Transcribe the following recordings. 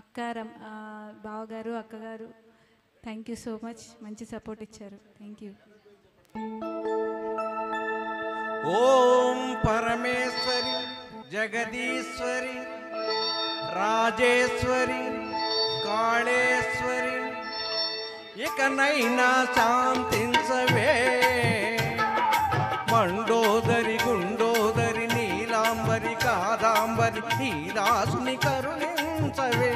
అక్కారం బావగారు అక్కగారు thank you so much, మంచి సపోర్ట్ ఇచ్చారు. Thank you. ఓం పరమేశ్వరి జగదీశ్వరి రాజేశ్వరి కాళేశ్వరి ఇకనైనా శాంతించవే. మండోదరి గుండోదరి నీలాంబరి కాదాంబరి ఈ దాసుని కరుణించవే.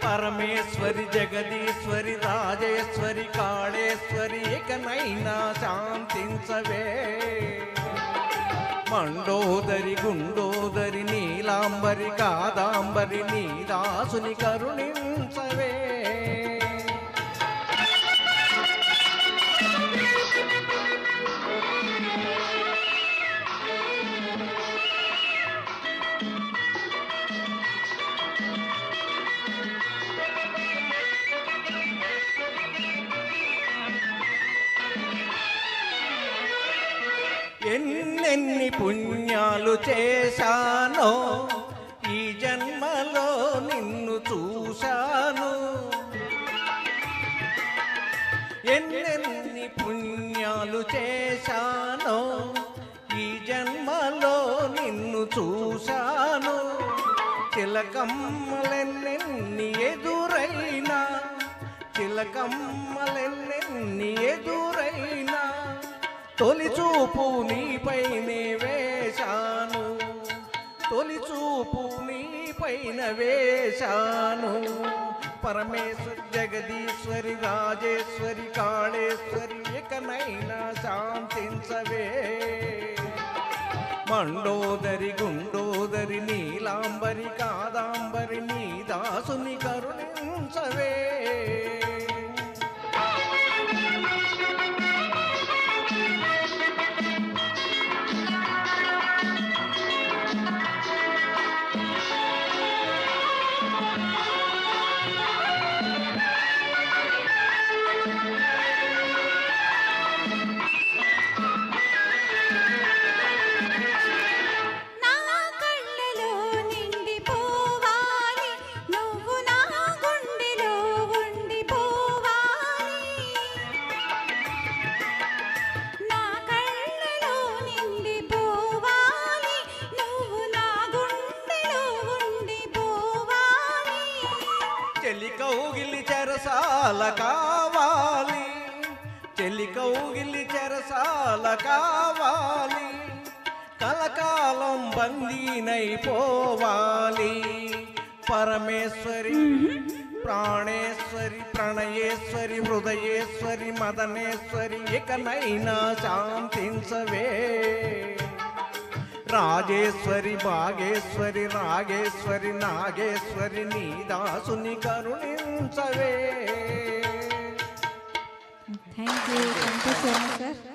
పరమేశ్వరి జగదీశ్వరి రాజేశ్వరి కాళేశ్వరి ఇకనైనా శాంతించవే. మండోదరి గుండోదరి నీలాంబరి కాదాంబరి నీ దాసుని కరుణించవే. ఎన్నెన్ని పుణ్యాలు చేశానో ఈ జన్మలో నిన్ను చూశాను. ఎన్నెన్ని పుణ్యాలు చేశానో ఈ జన్మలో నిన్ను చూశాను. చిలకమ్మలెన్నెన్ని ఎదురైనా చిలకమ్మలెన్నెన్ని ఎదురైనా తొలి చూపు నీపైనే వేశాను. తొలి చూపు నీపైన వేశాను. పరమేశ్వరి జగదీశ్వరి రాజేశ్వరి కాళేశ్వరి ఇకనైనా శాంతించవే. మండోదరి గుండోదరి నీలాంబరి కాదాంబరి నీ దాసుని కరుణించవే. చెలి కౌగిలి చెరసాల కావాలి, చెలి కౌగిలి చెరసాల కావాలి, కలకాలం బందీనైపోవాలి. పరమేశ్వరి ప్రాణేశ్వరి ప్రణయేశ్వరి హృదయేశ్వరి మదనేశ్వరి ఇకనైనా శాంతించవే. రాజేశ్వరి భాగేశ్వరి రాగేశ్వరి నాగేశ్వరి నీ దాసుని కరుణించవే. Thank you so much sir.